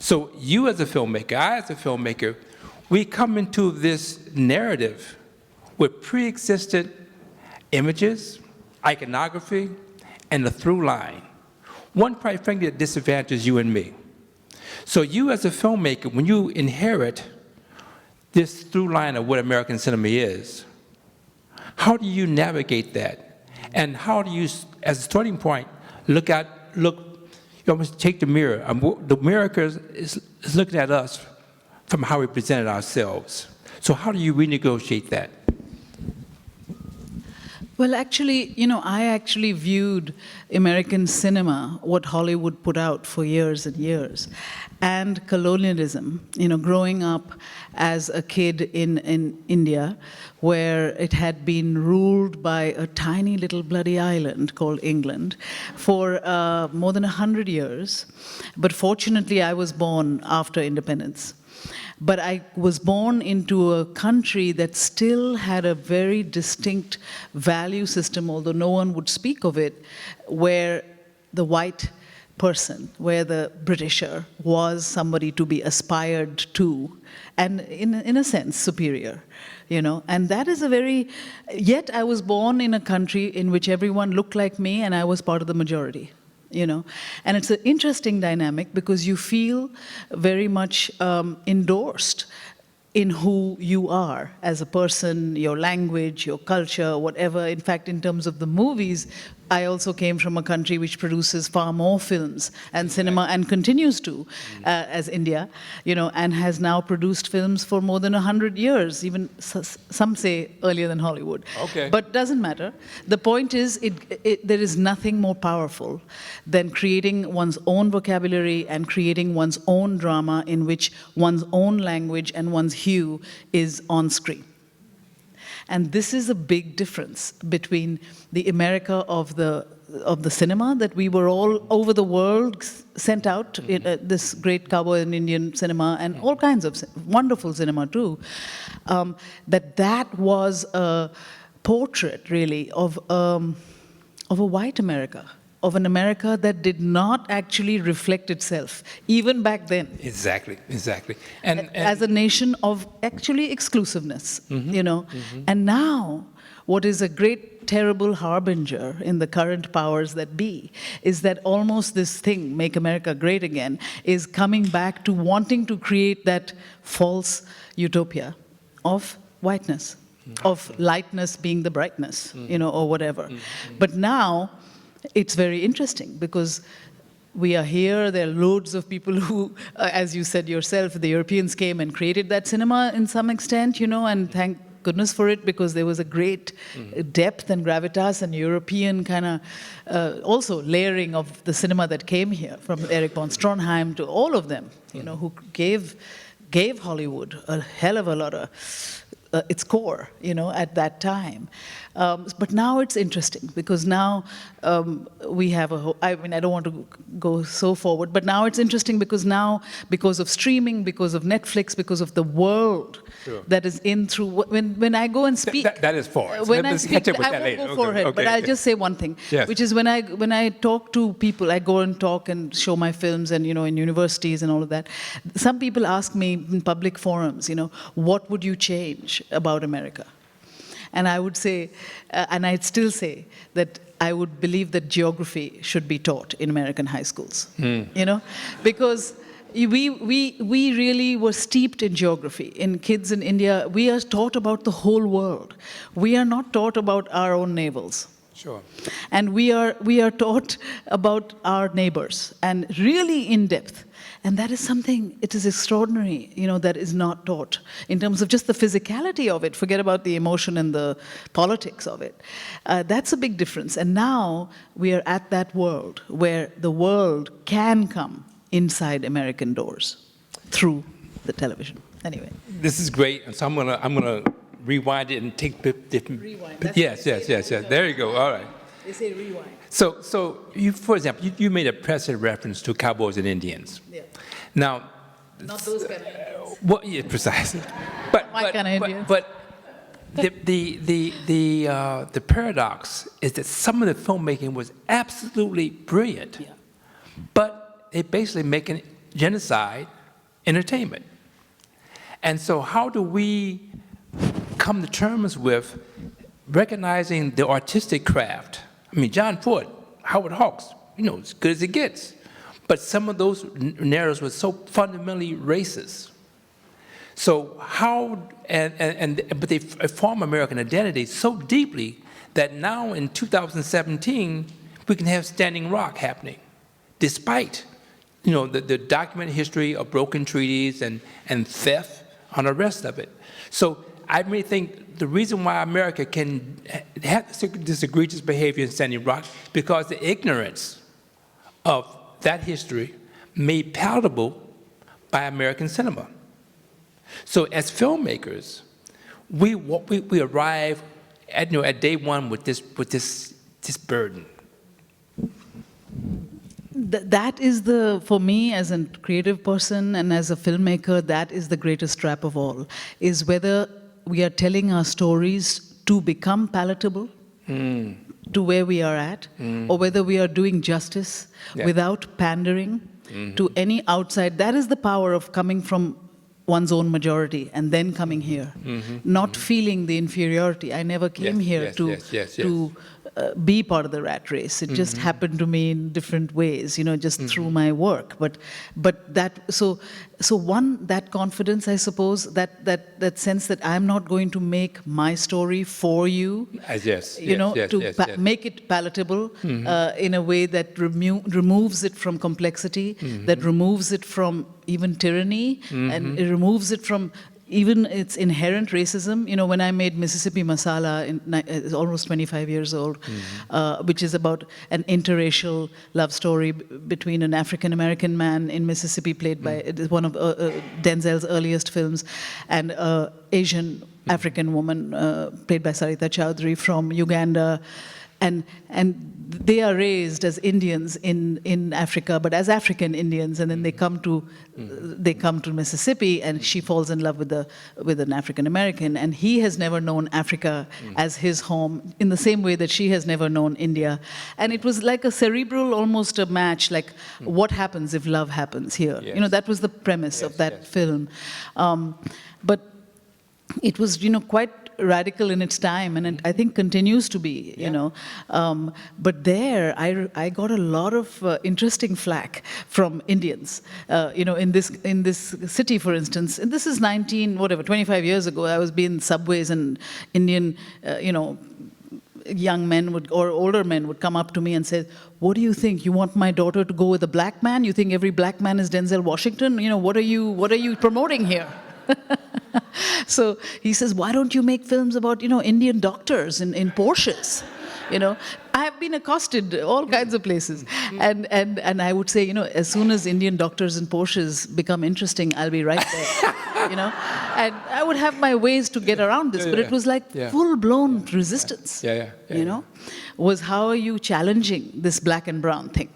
So you as a filmmaker, I as a filmmaker, we come into this narrative with pre-existent images, iconography, and a through line. One, quite frankly, that disadvantages you and me. So you as a filmmaker, when you inherit this through line of what American cinema is, how do you navigate that? And how do you, as a starting point, you almost take the mirror. The mirror is looking at us from how we presented ourselves. So how do you renegotiate that? Well, actually, I actually viewed American cinema, what Hollywood put out for years and years, and colonialism, growing up as a kid in India, where it had been ruled by a tiny little bloody island called England for more than 100 years. But fortunately, I was born after independence. But I was born into a country that still had a very distinct value system, although no one would speak of it, where the white person, where the Britisher was somebody to be aspired to, and in a sense, superior. And that is yet I was born in a country in which everyone looked like me and I was part of the majority. And it's an interesting dynamic because you feel very much endorsed in who you are as a person, your language, your culture, whatever. In fact, in terms of the movies, I also came from a country which produces far more films and cinema and continues to, as India, and has now produced films for more than 100 years, even some say earlier than Hollywood. Okay. But doesn't matter. The point is, there is nothing more powerful than creating one's own vocabulary and creating one's own drama in which one's own language and one's hue is on screen. And this is a big difference between the America of the cinema that we were all over the world sent out, this great cowboy and Indian cinema and all kinds of wonderful cinema too, that was a portrait really of a white America, of an America that did not actually reflect itself, even back then. Exactly. And as a nation of actually exclusiveness, And now, what is a great, terrible harbinger in the current powers that be is that almost this thing, Make America Great Again, is coming back to wanting to create that false utopia of whiteness, of lightness being the brightness, or whatever. But now, it's very interesting because we are here, there are loads of people who, as you said yourself, the Europeans came and created that cinema in some extent, and thank goodness for it because there was a great depth and gravitas and European kind of also layering of the cinema that came here, from Erich von Stroheim to all of them, who gave Hollywood a hell of a lot of its core, at that time. But now it's interesting because now we have I don't want to go so forward, but now it's interesting because now, because of streaming, because of Netflix, because of the world that is in through, when I go and speak. That is for us. When I speak, I won't go for it, but I'll just say one thing, which is when I talk to people, I go and talk and show my films and, in universities and all of that. Some people ask me in public forums, what would you change about America? And I would say, and I'd still say, that I would believe that geography should be taught in American high schools. Because we really were steeped in geography. In kids in India, we are taught about the whole world. We are not taught about our own navels. Sure. And we are taught about our neighbors, and really in depth. And that is something, it is extraordinary, that is not taught in terms of just the physicality of it. Forget about the emotion and the politics of it. That's a big difference. And now we are at that world where the world can come inside American doors through the television. Anyway. This is great. And so I'm gonna rewind it and take different. Rewind. Yes. There you go. All right. They say rewind. So you, for example, you made a present reference to cowboys and Indians. Yeah. Now, not those kind of Indians. Well, yeah, precisely. But kind of Indians. But the paradox is that some of the filmmaking was absolutely brilliant. Yeah. But they basically make genocide entertainment. And so how do we come to terms with recognizing the artistic craft? I mean, John Ford, Howard Hawks, as good as it gets. But some of those narratives were so fundamentally racist. So but they form American identity so deeply that now in 2017, we can have Standing Rock happening, despite, the documented history of broken treaties and theft on the rest of it. So I really think the reason why America can have this egregious behavior in Standing Rock is because the ignorance of that history made palatable by American cinema. So as filmmakers, we arrive at day one with this burden. That is for me as a creative person and as a filmmaker, that is the greatest trap of all, is whether we are telling our stories to become palatable to where we are at, or whether we are doing justice without pandering to any outside. That is the power of coming from one's own majority and then coming here, not feeling the inferiority. I never came here to be part of the rat race. It just happened to me in different ways, just through my work. But that that confidence, I suppose, that sense that I'm not going to make my story for you, make it palatable in a way that removes it from complexity, that removes it from even tyranny, and it removes it from even its inherent racism. When I made Mississippi Masala, it's almost 25 years old, which is about an interracial love story between an African-American man in Mississippi, played by one of Denzel's earliest films, and an Asian African woman, played by Sarita Chowdhury from Uganda. And they are raised as Indians in Africa, but as African Indians, and then they come to Mississippi, and she falls in love with an African American, and he has never known Africa as his home in the same way that she has never known India. And it was like a cerebral, almost a match, like what happens if love happens here? Yes. That was the premise of that film. But it was, quite radical in its time, and I think continues to be, But there, I got a lot of interesting flack from Indians, in this city, for instance. And this is 25 years ago. I was being subways, and Indian, young men or older men would come up to me and say, "What do you think? You want my daughter to go with a black man? You think every black man is Denzel Washington? What are you promoting here?" So he says, "Why don't you make films about, Indian doctors in Porsches?" I have been accosted all kinds of places. And I would say, as soon as Indian doctors in Porsches become interesting, I'll be right there. And I would have my ways to get around this, but it was like full-blown resistance. Was how are you challenging this black and brown thing?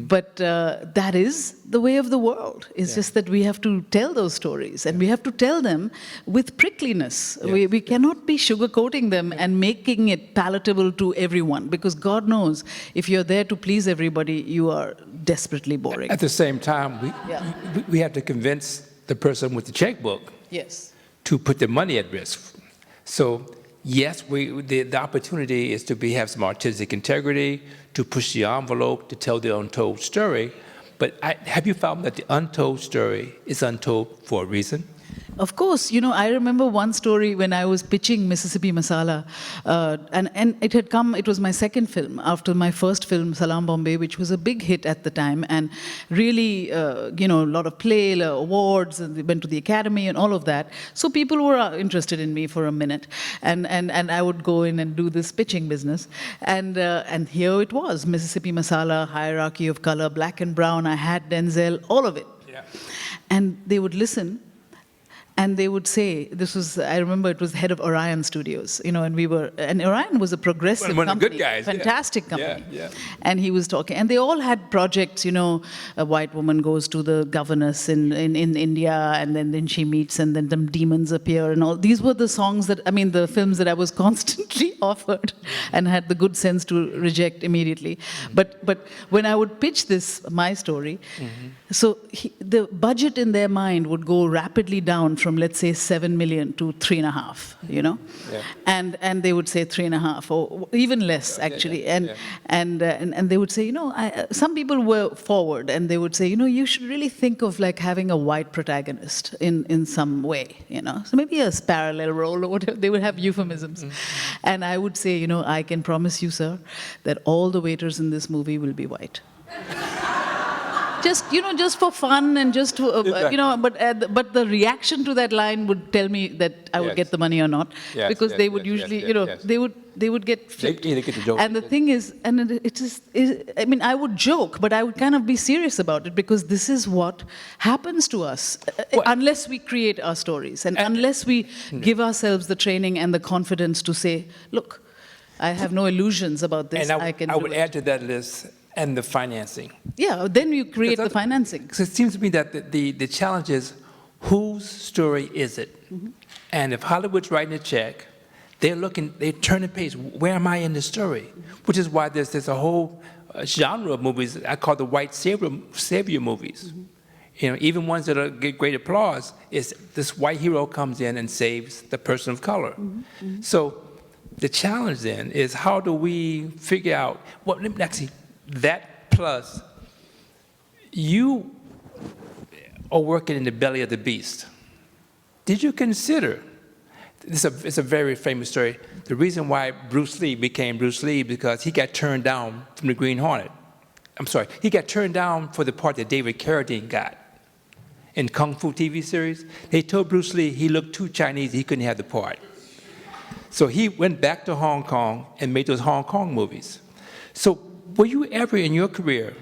But that is the way of the world. It's just that we have to tell those stories, and we have to tell them with prickliness. We cannot be sugarcoating them and making it palatable to everyone, because God knows, if you're there to please everybody, you are desperately boring. At the same time, we have to convince the person with the checkbook to put their money at risk. So yes, the opportunity is to have some artistic integrity, to push the envelope, to tell the untold story. But have you found that the untold story is untold for a reason? Of course. I remember one story when I was pitching Mississippi Masala, and it was my second film after my first film, Salam Bombay, which was a big hit at the time, and really, a lot of play, awards, and went to the Academy and all of that. So people were interested in me for a minute, and I would go in and do this pitching business. And here it was, Mississippi Masala, hierarchy of color, black and brown, I had Denzel, all of it. Yeah. And they would listen. And they would say, I remember it was the head of Orion Studios, and Orion was a progressive one of the company, good guys, fantastic company. Yeah. And he was talking, and they all had projects, a white woman goes to the governess in India, and then she meets, and then some demons appear, and all. These were the songs the films that I was constantly offered, and had the good sense to reject immediately. But when I would pitch my story, so the budget in their mind would go rapidly down from, let's say, 7 million to 3.5, Yeah. And they would say 3.5, or even less, actually. And they would say, some people were forward, and they would say, you should really think of like having a white protagonist in some way, So maybe a parallel role or whatever. They would have euphemisms. And I would say, I can promise you, sir, that all the waiters in this movie will be white. Just for fun, and just to, but the reaction to that line would tell me that I would get the money or not, because they would usually, they would get flipped. They get the joke. And the thing is, I would joke, but I would kind of be serious about it, because this is what happens to us unless we create our stories, and unless we give ourselves the training and the confidence to say, look, I have no illusions about this. And I would add to that list, and the financing. Yeah, then you create the financing. Because it seems to me that the challenge is, whose story is it? And if Hollywood's writing a check, they turn the page. Where am I in the story? Which is why there's a whole genre of movies I call the white savior movies. Even ones that get great applause, is this white hero comes in and saves the person of color. So the challenge then is, how do we figure out, actually, that plus, you are working in the belly of the beast. Did you consider, it's a very famous story, the reason why Bruce Lee became Bruce Lee, because he got turned down from the Green Hornet. I'm sorry, he got turned down for the part that David Carradine got in Kung Fu TV series. They told Bruce Lee he looked too Chinese, he couldn't have the part. So he went back to Hong Kong and made those Hong Kong movies. So were you ever in your career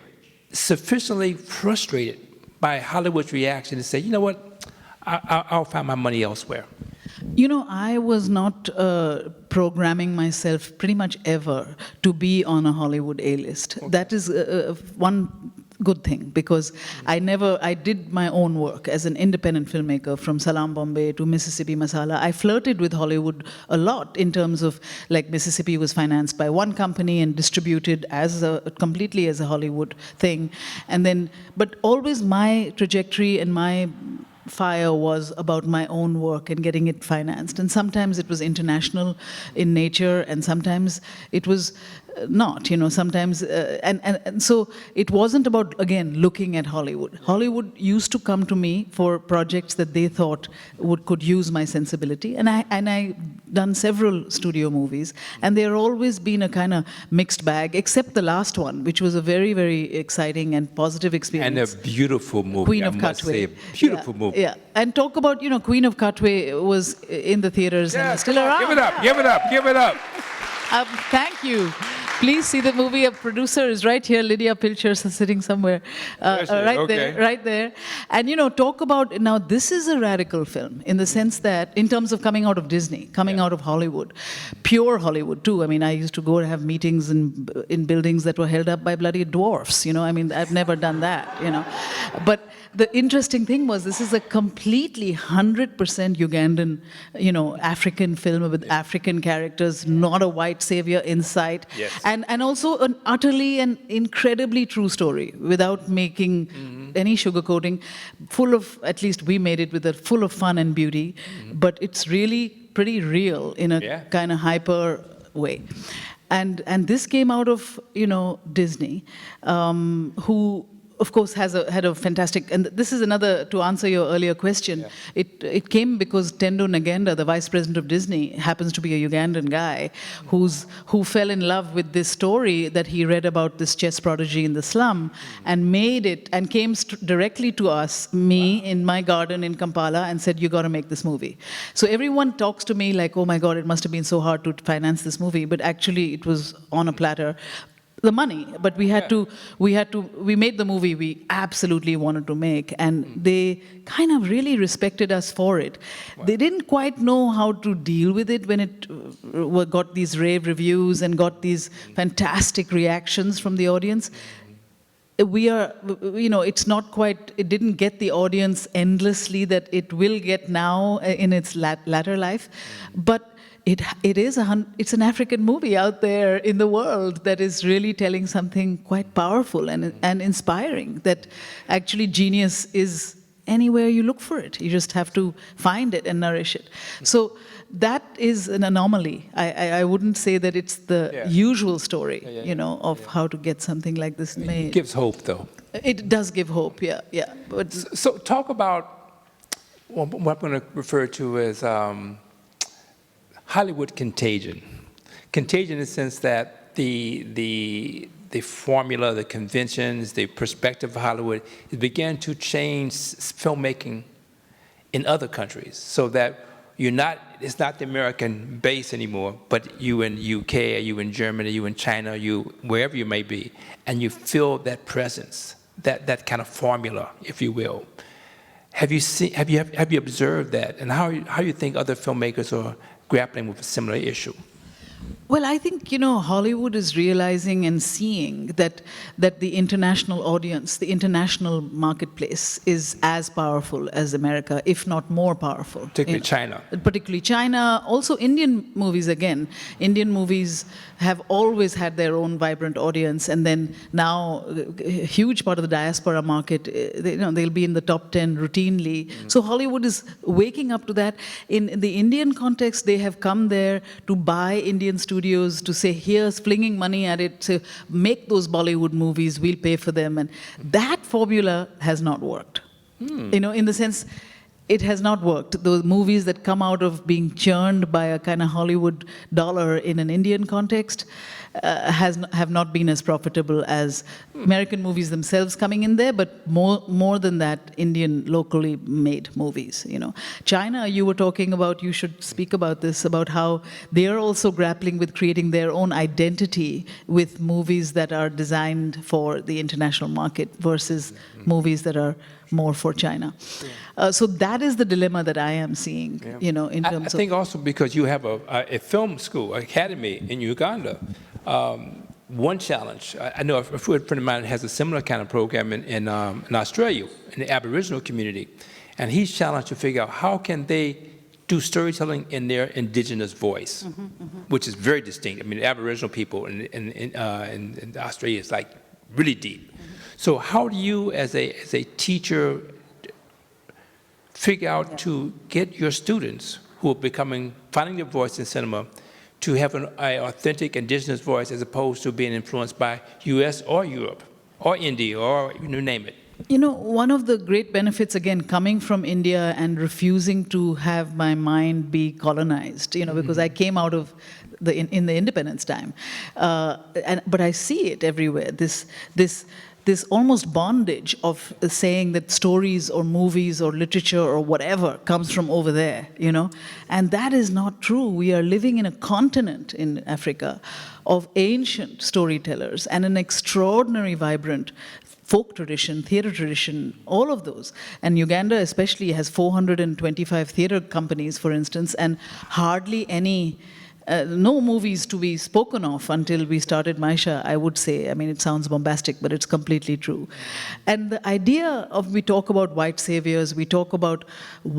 sufficiently frustrated by Hollywood's reaction to say, you know what, I'll find my money elsewhere? I was not programming myself pretty much ever to be on a Hollywood A-list. Okay. That is one good thing, because I did my own work as an independent filmmaker, from Salam Bombay to Mississippi Masala. I flirted with Hollywood a lot, in terms of, like, Mississippi was financed by one company and distributed completely as a Hollywood thing. But always my trajectory and my fire was about my own work and getting it financed. And sometimes it was international in nature, and sometimes it was not, sometimes, and so it wasn't about, again, looking at Hollywood. Hollywood used to come to me for projects that they thought could use my sensibility, and I done several studio movies, and there always been a kind of mixed bag, except the last one, which was a very, very exciting and positive experience. And a beautiful movie, Queen of Katwe. Beautiful movie. Yeah, and talk about, Queen of Katwe was in the theaters and is still around. Give it up, give it up, give it up. Thank you. Please see the movie. A producer is right here, Lydia Pilcher, sitting somewhere, right there. And talk about, now this is a radical film in the sense that, in terms of coming out of Disney, coming out of Hollywood, pure Hollywood too. I used to go to have meetings in buildings that were held up by bloody dwarfs. I've never done that. But the interesting thing was, this is a completely 100% Ugandan, African film with African characters, not a white savior in sight. Yes. And also an utterly and incredibly true story, without making any sugarcoating, full of, at least we made it with it, full of fun and beauty, but it's really pretty real in a kind of hyper way. And this came out of, Disney, who, of course, had a fantastic, and this is another, to answer your earlier question, it came because Tendo Nagenda, the vice president of Disney, happens to be a Ugandan guy who fell in love with this story that he read about this chess prodigy in the slum, and made it, and came directly to us, in my garden in Kampala, and said, you got to make this movie. So everyone talks to me like, oh my God, it must have been so hard to finance this movie, but actually it was on a platter. the money, but we made the movie we absolutely wanted to make, and they kind of really respected us for it. Wow. They didn't quite know how to deal with it when it got these rave reviews and got these fantastic reactions from the audience. It's not quite, it didn't get the audience endlessly that it will get now in its latter life, but it's an African movie out there in the world that is really telling something quite powerful and inspiring, that actually genius is anywhere you look for it. You just have to find it and nourish it. So that is an anomaly. I wouldn't say that it's the usual story, of how to get something like this made. It gives hope, though. It does give hope, yeah. But so talk about what I'm going to refer to as Hollywood contagion. Contagion in the sense that the formula, the conventions, the perspective of Hollywood began to change filmmaking in other countries, so that it's not the American base anymore, but you in UK, or you in Germany, you in China, you wherever you may be, and you feel that presence, that kind of formula, if you will. Have you observed that, and how you think other filmmakers are grappling with a similar issue? Well, I think, Hollywood is realizing and seeing that the international audience, the international marketplace is as powerful as America, if not more powerful. Particularly China. Particularly China. Also Indian movies, again. Indian movies have always had their own vibrant audience, and then now a huge part of the diaspora market, they'll be in the top 10 routinely. So Hollywood is waking up to that. In the Indian context, they have come there to buy Indian studios, to say, here's flinging money at it, to make those Bollywood movies, we'll pay for them. And that formula has not worked. In the sense, it has not worked. Those movies that come out of being churned by a kind of Hollywood dollar in an Indian context have not been as profitable as American movies themselves coming in there, but more than that, Indian locally made movies. China, you were talking about, you should speak about this, about how they are also grappling with creating their own identity with movies that are designed for the international market versus movies that are more for China. So that is the dilemma that I am seeing, in terms of... I think also because you have a film school, academy in Uganda. One challenge, I know a friend of mine has a similar kind of program in Australia, in the Aboriginal community, and he's challenged to figure out how can they do storytelling in their indigenous voice, which is very distinct. I mean, the Aboriginal people in Australia is like really deep. So how do you, as a teacher, figure out to get your students who are finding their voice in cinema to have an authentic indigenous voice as opposed to being influenced by US or Europe or India or you name it? One of the great benefits, again, coming from India and refusing to have my mind be colonized, because I came out of in the independence time, but I see it everywhere. This almost bondage of saying that stories or movies or literature or whatever comes from over there, And that is not true. We are living in a continent in Africa of ancient storytellers and an extraordinary vibrant folk tradition, theater tradition, all of those. And Uganda especially has 425 theater companies, for instance, and hardly any... no movies to be spoken of until we started Maisha, I would say. I mean, it sounds bombastic, but it's completely true. And the idea of, we talk about white saviors, we talk about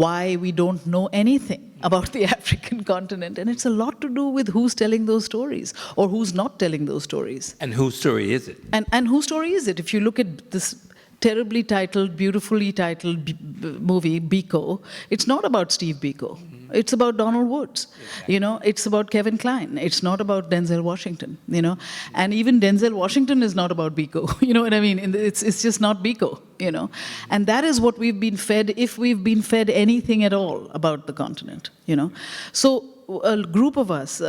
why we don't know anything about the African continent, and it's a lot to do with who's telling those stories or who's not telling those stories. And whose story is it? And whose story is it? If you look at this terribly titled, beautifully titled movie, Biko, it's not about Steve Biko. It's about Donald Woods, it's about Kevin Kline. It's not about Denzel Washington, And even Denzel Washington is not about Biko, you know what I mean? It's just not Biko, And that is what we've been fed, if we've been fed anything at all about the continent, So a group of us,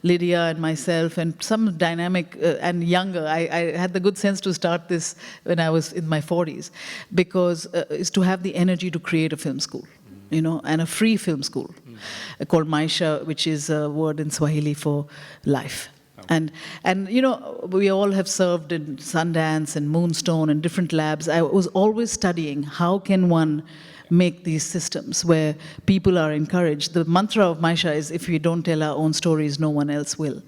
Lydia and myself, and some dynamic and younger, I had the good sense to start this when I was in my 40s, because is to have the energy to create a film school. And a free film school called Maisha, which is a word in Swahili for life. And you know, we all have served in Sundance and Moonstone and different labs. I was always studying how can one make these systems where people are encouraged. The mantra of Maisha is, if we don't tell our own stories, no one else will.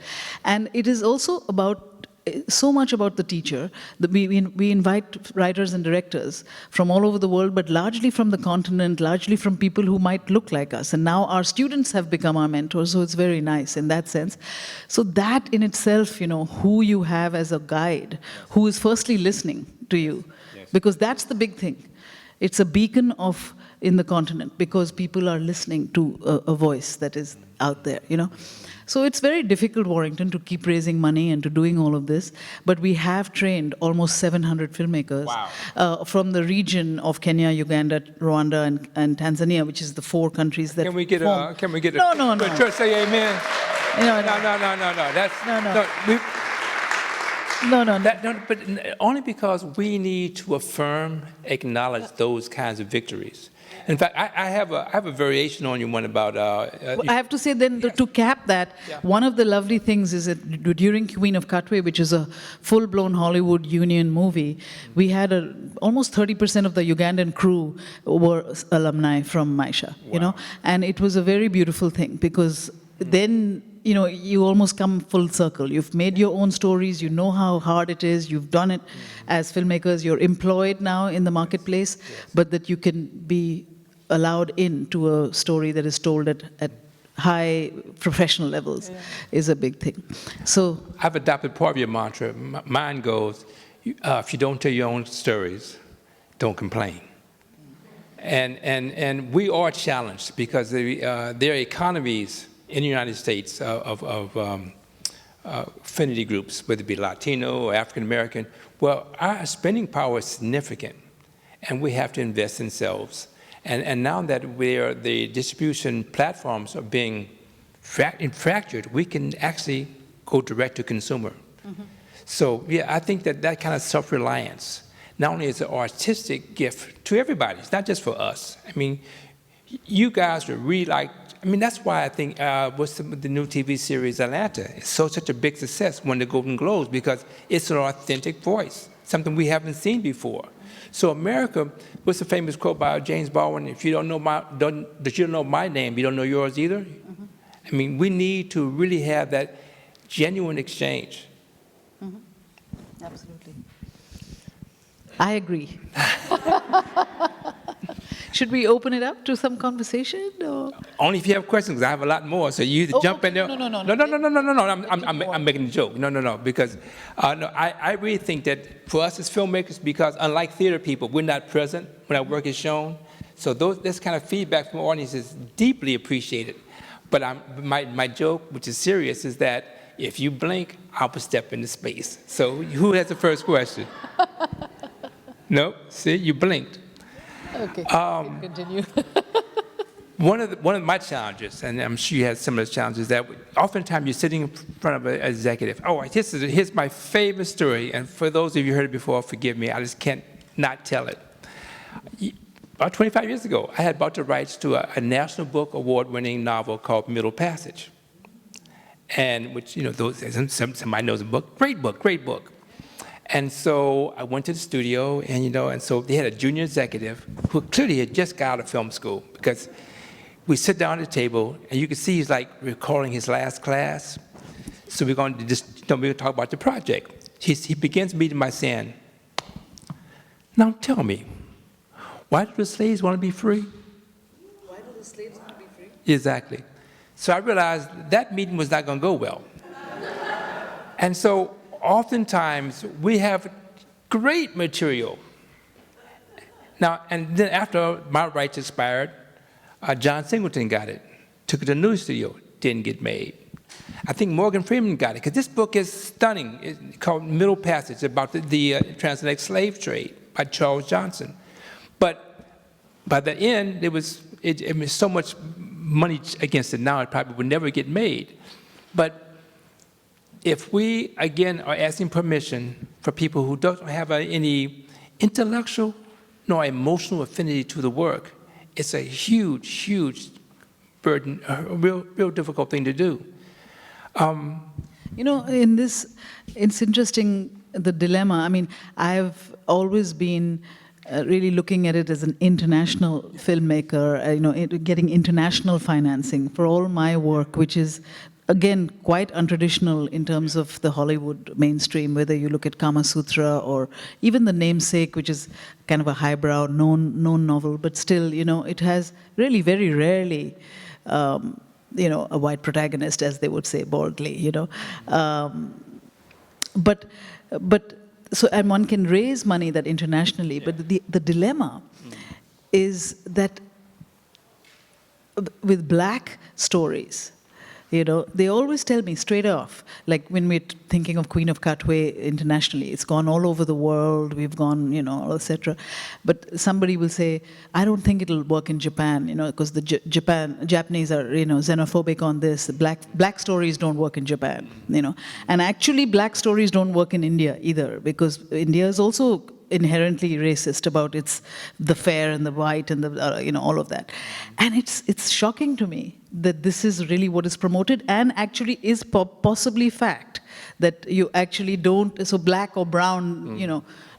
And it is also about so much about the teacher. We invite writers and directors from all over the world, but largely from the continent, largely from people who might look like us. And now our students have become our mentors, so it's very nice in that sense. So that in itself, you know, who you have as a guide, who is firstly listening to you, because that's the big thing. It's a beacon of in the continent, because people are listening to a voice that is out there, you know. So it's very difficult, Warrington, to keep raising money and to doing all of this, but we have trained almost 700 filmmakers from the region of Kenya, Uganda, Rwanda, and Tanzania, which is the 4 countries that Can we get form. No. Church say amen? No. That's, No. But only because we need to affirm, acknowledge those kinds of victories. In fact, I have a variation on your one about. I have to say then, to cap that, one of the lovely things is that during Queen of Katwe, which is a full-blown Hollywood Union movie, we had almost 30% of the Ugandan crew were alumni from Maisha, you know, and it was a very beautiful thing, because then, you know, you almost come full circle. You've made your own stories, you know how hard it is, you've done it as filmmakers, you're employed now in the marketplace, but that you can be allowed into a story that is told at high professional levels is a big thing. So I've adopted part of your mantra. Mine goes, if you don't tell your own stories, don't complain. And we are challenged because there are economies in the United States of affinity groups, whether it be Latino or African American. Well, our spending power is significant, and we have to invest in ourselves. And now that the distribution platforms are being fractured, we can actually go direct to consumer. So yeah, I think that kind of self-reliance not only is an artistic gift to everybody, it's not just for us. I mean, you guys are really like, I mean, that's why I think what's the new TV series Atlanta is such a big success, won the Golden Globes, because it's an authentic voice, something we haven't seen before. So America, what's the famous quote by James Baldwin? If you don't know my name, you don't know yours either. I mean, we need to really have that genuine exchange. Absolutely. I agree. Should we open it up to some conversation? Or? Only if you have questions, because I have a lot more. So you either jump in there. No. I'm making a joke. No. Because I really think that for us as filmmakers, because unlike theater people, we're not present when our work is shown. So this kind of feedback from the audience is deeply appreciated. But my joke, which is serious, is that if you blink, I'll step into space. So who has the first question? No? See, you blinked. Okay, continue. One of my challenges, and I'm sure you had similar challenges, that oftentimes you're sitting in front of an executive. Oh, here's my favorite story, and for those of you who heard it before, forgive me, I just can't not tell it. About 25 years ago, I had bought the rights to a National Book Award-winning novel called Middle Passage, and which, you know, somebody knows the book. Great book. And so I went to the studio, and, you know, and so they had a junior executive who clearly had just got out of film school, because we sit down at the table, and you can see he's like recalling his last class. So we're going to talk about the project. He begins meeting by saying, "Now tell me, why do the slaves want to be free?" Why do the slaves want to be free? Exactly. So I realized that meeting was not going to go well. And so oftentimes, we have great material. Now, and then after my rights expired, John Singleton got it, took it to the new studio, didn't get made. I think Morgan Freeman got it, because this book is stunning. It's called Middle Passage, about the transatlantic slave trade by Charles Johnson. But by the end, it was so much money against it now, it probably would never get made. But if we, again, are asking permission for people who don't have any intellectual nor emotional affinity to the work, it's a huge burden, a real difficult thing to do. You know, in this, it's interesting, the dilemma. I mean, I've always been really looking at it as an international filmmaker, getting international financing for all my work, which is, again, quite untraditional in terms of the Hollywood mainstream, whether you look at Kama Sutra or even The Namesake, which is kind of a highbrow, known novel, but still, it has really very rarely a white protagonist, as they would say boldly, But so, and one can raise money that internationally, but the dilemma is that with Black stories, they always tell me straight off, like when we're thinking of Queen of Katwe internationally, it's gone all over the world, we've gone, etc. But somebody will say, I don't think it'll work in Japan, because the Japanese are, xenophobic on this. Black stories don't work in Japan, And actually, Black stories don't work in India either, because India is also inherently racist about the fair and the white and the all of that, and it's shocking to me that this is really what is promoted and actually is possibly fact, that you actually don't, so Black or brown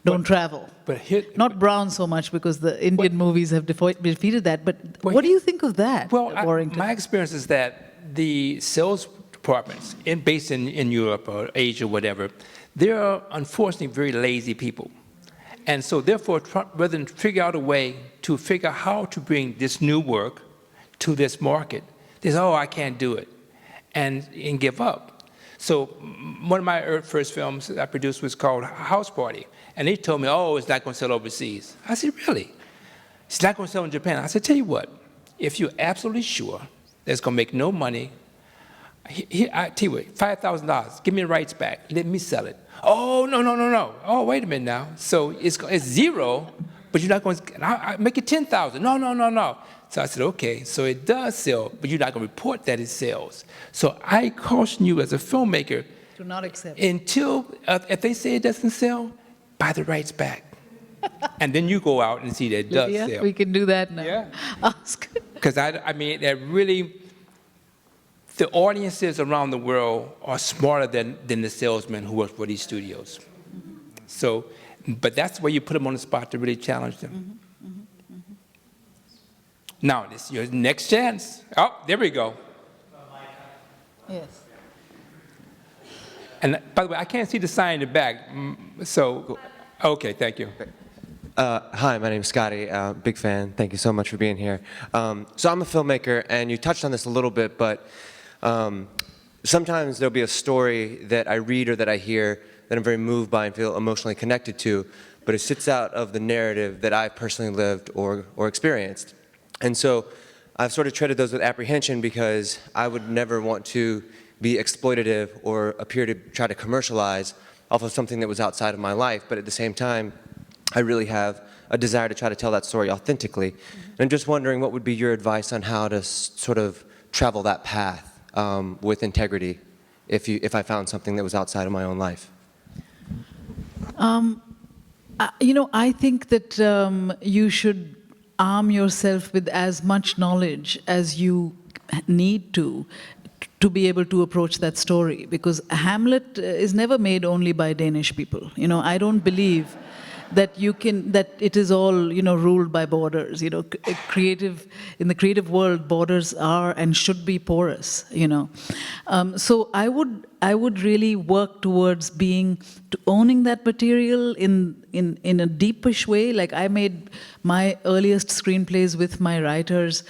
don't travel. But not brown so much, because the Indian movies have defeated that. But what do you think of that, Warrington? My experience is that the sales departments based in Europe or Asia, whatever, they're unfortunately very lazy people. And so therefore, rather than figure out a way to figure out how to bring this new work to this market, they say, oh, I can't do it, and give up. So one of my first films I produced was called House Party, and they told me, oh, it's not going to sell overseas. I said, really? It's not going to sell in Japan. I said, tell you what, if you're absolutely sure that it's going to make no money, I tell you what, $5,000, give me the rights back, let me sell it. Oh, no. Oh, wait a minute now. So it's zero, but you're not going to, I make it 10,000. No. So I said, okay, so it does sell, but you're not going to report that it sells. So I caution you as a filmmaker, to not accept. Until, if they say it doesn't sell, buy the rights back. And then you go out and see that it does sell. We can do that now. Yeah. Ask. Because I mean, that really, the audiences around the world are smarter than the salesmen who work for these studios. So, but that's where you put them on the spot to really challenge them. Now, this is your next chance. Oh, there we go. Yes. And by the way, I can't see the sign in the back. So, okay, thank you. Hi, my name's Scotty. Big fan. Thank you so much for being here. So I'm a filmmaker, and you touched on this a little bit, but sometimes there'll be a story that I read or that I hear that I'm very moved by and feel emotionally connected to, but it sits out of the narrative that I personally lived or experienced. And so I've sort of treated those with apprehension, because I would never want to be exploitative or appear to try to commercialize off of something that was outside of my life, but at the same time, I really have a desire to try to tell that story authentically. And I'm just wondering, what would be your advice on how to sort of travel that path with integrity if I found something that was outside of my own life? I think that you should arm yourself with as much knowledge as you need to be able to approach that story, because Hamlet is never made only by Danish people. I don't believe that it is all, ruled by borders. In the creative world, borders are and should be porous, So I would really work towards owning that material in a deepish way. Like, I made my earliest screenplays with my writers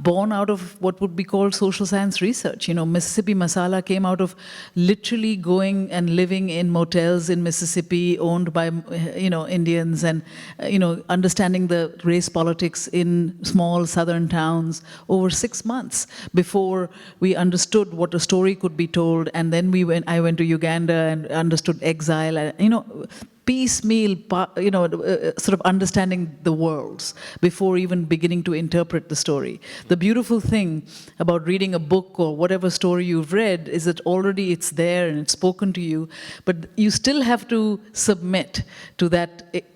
born out of what would be called social science research. Mississippi Masala came out of literally going and living in motels in Mississippi owned by, Indians, and, understanding the race politics in small southern towns over 6 months before we understood what a story could be told. And then I went to Uganda and understood exile. piecemeal, sort of understanding the worlds before even beginning to interpret the story. The beautiful thing about reading a book or whatever story you've read is that already it's there and it's spoken to you, but you still have to submit to that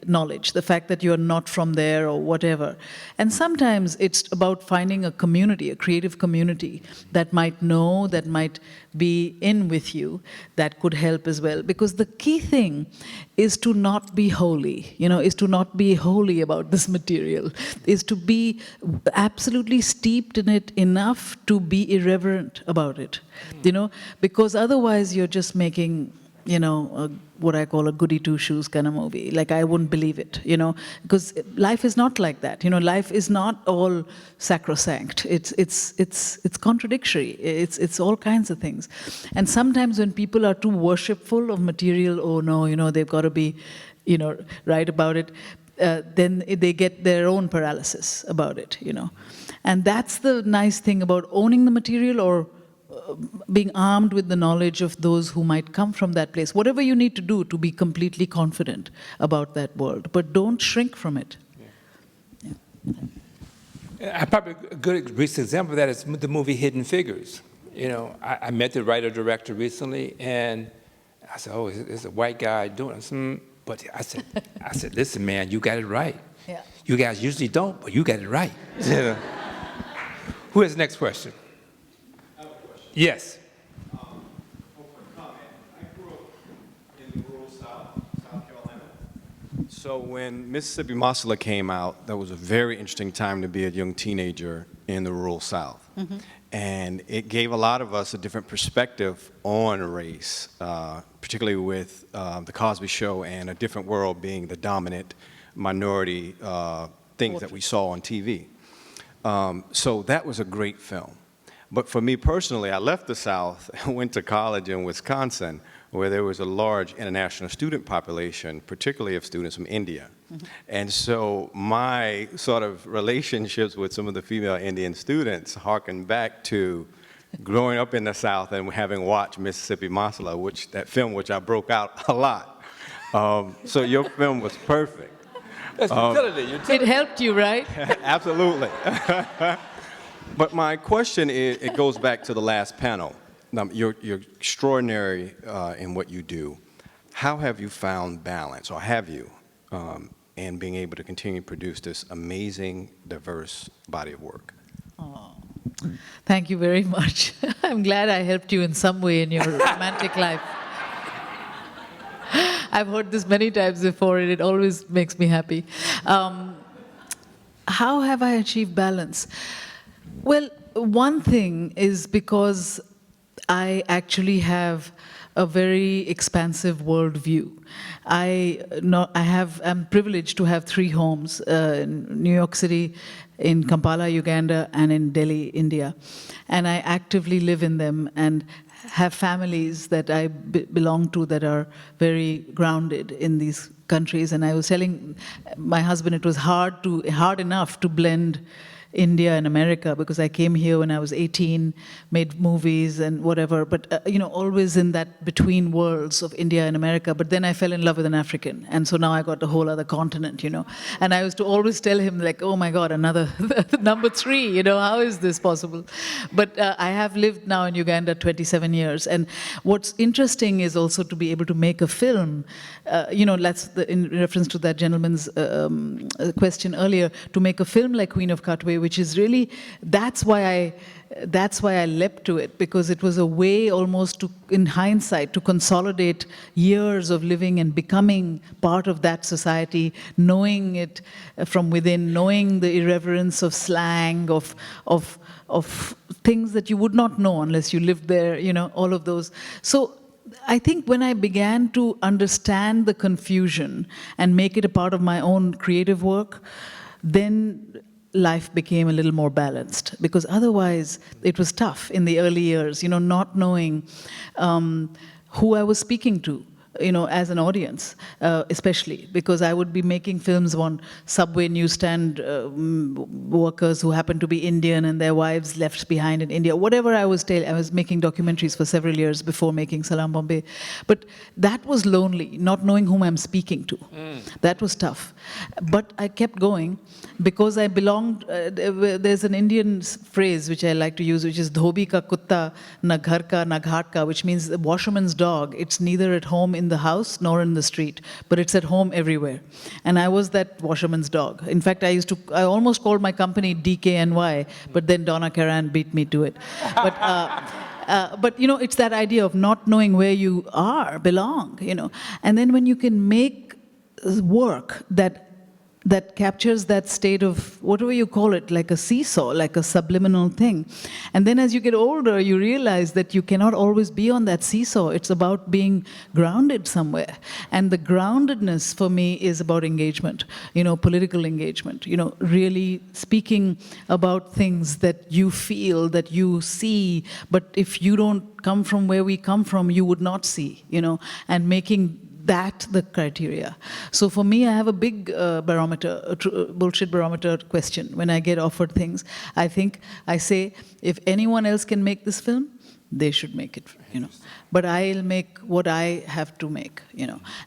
knowledge, the fact that you're not from there or whatever. And sometimes it's about finding a community, a creative community that might know, that might be in with you, that could help as well. Because the key thing is to not be holy, is to not be holy about this material, is to be absolutely steeped in it enough to be irreverent about it, because otherwise you're just making, what I call a goody two-shoes kind of movie. Like, I wouldn't believe it, because life is not like that. Life is not all sacrosanct. It's contradictory. It's all kinds of things. And sometimes when people are too worshipful of material, oh no, they've got to be, right about it, then they get their own paralysis about it, And that's the nice thing about owning the material, or being armed with the knowledge of those who might come from that place. Whatever you need to do to be completely confident about that world, but don't shrink from it. Yeah. Probably a good recent example of that is the movie Hidden Figures. I met the writer-director recently, and I said, oh, it's a white guy doing it. But I said, listen, man, you got it right. Yeah. You guys usually don't, but you got it right. Who has the next question? Yes. One quick comment. I grew up in the rural South Carolina. So when Mississippi Masala came out, that was a very interesting time to be a young teenager in the rural South. Mm-hmm. And it gave a lot of us a different perspective on race, particularly with the Cosby Show and A Different World being the dominant minority things that we saw on TV. So that was a great film. But for me personally, I left the South and went to college in Wisconsin, where there was a large international student population, particularly of students from India. Mm-hmm. And so my sort of relationships with some of the female Indian students harken back to growing up in the South and having watched Mississippi Masala, that film which I broke out a lot. So your film was perfect. That's utility. It helped you, right? Absolutely. But my question is, it goes back to the last panel. You're extraordinary in what you do. How have you found balance, or have you, in being able to continue to produce this amazing, diverse body of work? Oh, thank you very much. I'm glad I helped you in some way in your romantic life. I've heard this many times before, and it always makes me happy. How have I achieved balance? Well, one thing is because I actually have a very expansive worldview. I'm privileged to have 3 homes, in New York City, in Kampala, Uganda, and in Delhi, India. And I actively live in them and have families that I belong to that are very grounded in these countries. And I was telling my husband it was hard enough to blend India and America, because I came here when I was 18, made movies and whatever, but always in that between worlds of India and America. But then I fell in love with an African, and so now I got a whole other continent, And I used to always tell him, like, oh my God, another number 3, how is this possible? But I have lived now in Uganda 27 years, and what's interesting is also to be able to make a film, in reference to that gentleman's question earlier, to make a film like Queen of Katwe, which is really, that's why I leapt to it, because it was a way almost to, in hindsight, to consolidate years of living and becoming part of that society, knowing it from within, knowing the irreverence of slang, of things that you would not know unless you lived there, all of those. So I think when I began to understand the confusion and make it a part of my own creative work, then life became a little more balanced, because otherwise it was tough in the early years, not knowing who I was speaking to, as an audience, especially, because I would be making films on subway newsstand workers who happen to be Indian and their wives left behind in India. Whatever I was making documentaries for several years before making Salam Bombay. But that was lonely, not knowing whom I'm speaking to. That was tough. But I kept going because I belonged, there's an Indian phrase which I like to use, which is dhobi ka kutta, na ghar ka, na ghat ka, which means the washerman's dog. It's neither at home in the house nor in the street, but it's at home everywhere. And I was that washerman's dog. In fact, I almost called my company DKNY, but then Donna Karan beat me to it. But it's that idea of not knowing where you belong. And then when you can make work that captures that state of, whatever you call it, like a seesaw, like a subliminal thing. And then as you get older, you realize that you cannot always be on that seesaw. It's about being grounded somewhere. And the groundedness for me is about engagement, political engagement, really speaking about things that you feel, that you see, but if you don't come from where we come from, you would not see, and making that the criteria. So for me, I have a big bullshit barometer question. When I get offered things, I say, if anyone else can make this film, they should make it, But I'll make what I have to make,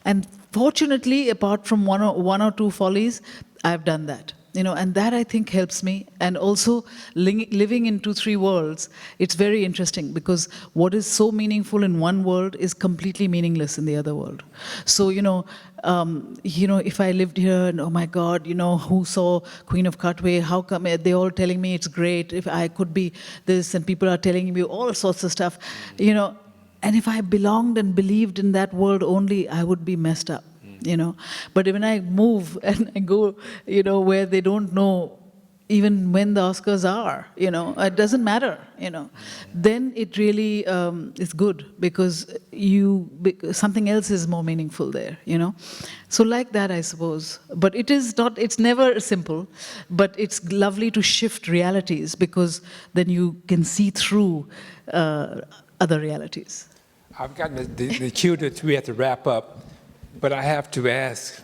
And fortunately, apart from one or two follies, I've done that. And that I think helps me. And also living in 2-3 worlds, it's very interesting because what is so meaningful in one world is completely meaningless in the other world. So, if I lived here and, oh my God, who saw Queen of Katwe? How come they're all telling me it's great? If I could be this, and people are telling me all sorts of stuff, and if I belonged and believed in that world only, I would be messed up. But when I move and I go, where they don't know even when the Oscars are, it doesn't matter, then it really is good because something else is more meaningful there, So like that, I suppose. But it's never simple, but it's lovely to shift realities because then you can see through other realities. I've gotten the cue that we have to wrap up. But I have to ask,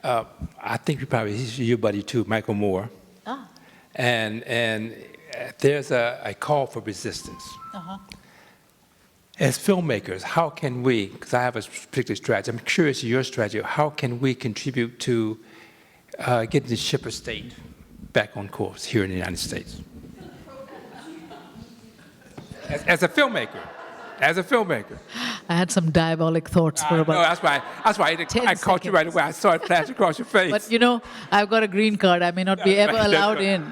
I think he's your buddy too, Michael Moore. Ah. And there's a call for resistance. Uh-huh. As filmmakers, how can we, because I have a particular strategy, I'm curious of your strategy, how can we contribute to getting the ship of state back on course here in the United States? As a filmmaker. As a filmmaker. I had some diabolic thoughts for about. No, that's why I caught you right away. I saw it flash across your face. But I've got a green card. I may not be ever allowed in,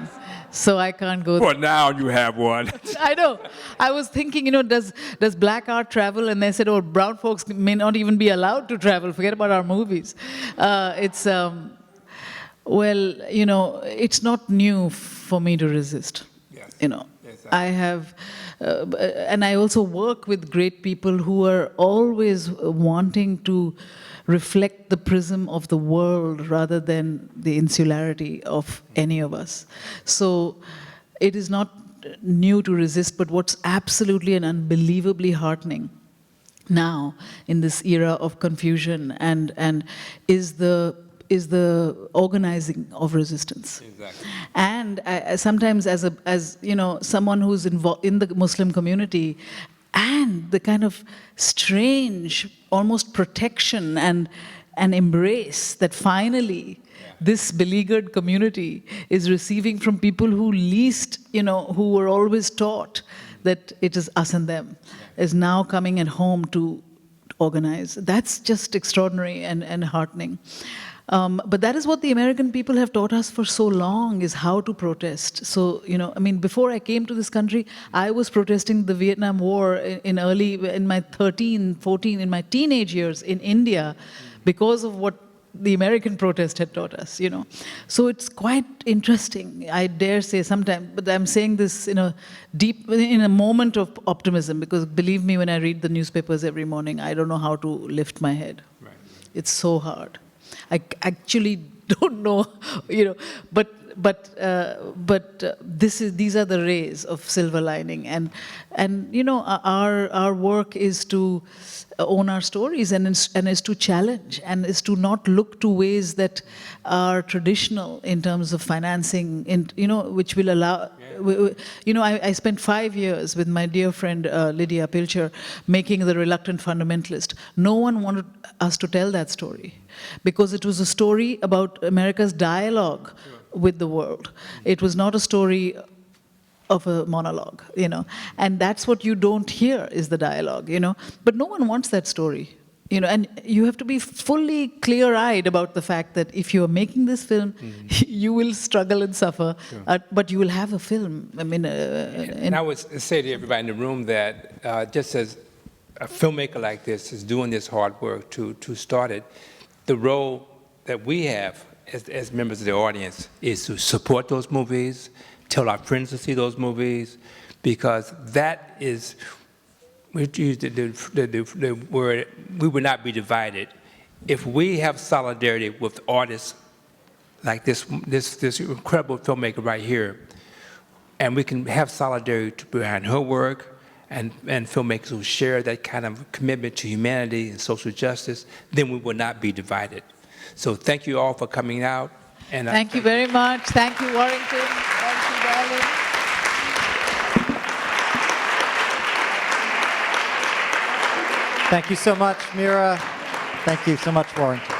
so I can't go. Well, now you have one. I know. I was thinking, does black art travel? And they said, oh, brown folks may not even be allowed to travel. Forget about our movies. It's not new for me to resist. Yes. Yes, I have. And I also work with great people who are always wanting to reflect the prism of the world rather than the insularity of any of us. So it is not new to resist, but what's absolutely and unbelievably heartening now in this era of confusion and is the organizing of resistance. Exactly. And sometimes as someone who's involved in the Muslim community, and the kind of strange, almost protection and embrace that finally this beleaguered community is receiving from people who who were always taught that it is us and them, is now coming at home to organize. That's just extraordinary and heartening. But that is what the American people have taught us for so long, is how to protest. So, before I came to this country, I was protesting the Vietnam War in my 13, 14, in my teenage years in India because of what the American protest had taught us, So it's quite interesting, I dare say sometimes, but I'm saying this in a moment of optimism, because believe me, when I read the newspapers every morning, I don't know how to lift my head. Right. It's so hard. I actually don't know, but these are the rays of silver lining, and you know, our work is to own our stories, and is to challenge, and is to not look to ways that are traditional in terms of financing, you know, which will allow. You know, I spent 5 years with my dear friend Lydia Pilcher making The Reluctant Fundamentalist. No one wanted us to tell that story because it was a story about America's dialogue with the world. It was not a story of a monologue, you know, and that's what you don't hear is the dialogue, you know, but no one wants that story. You know, and you have to be fully clear-eyed about the fact that if you are making this film, you will struggle and suffer, but you will have a film. I mean, and I would say to everybody in the room that just as a filmmaker like this is doing this hard work to start it, the role that we have as members of the audience is to support those movies, tell our friends to see those movies, because that is. We use the word, we would not be divided. If we have solidarity with artists like this incredible filmmaker right here, and we can have solidarity behind her work, and filmmakers who share that kind of commitment to humanity and social justice, then we will not be divided. So thank you all for coming out. And thank you very much. Thank you, Warrington. Thank you, darling. Thank you so much, Mira. Thank you so much, Warrington.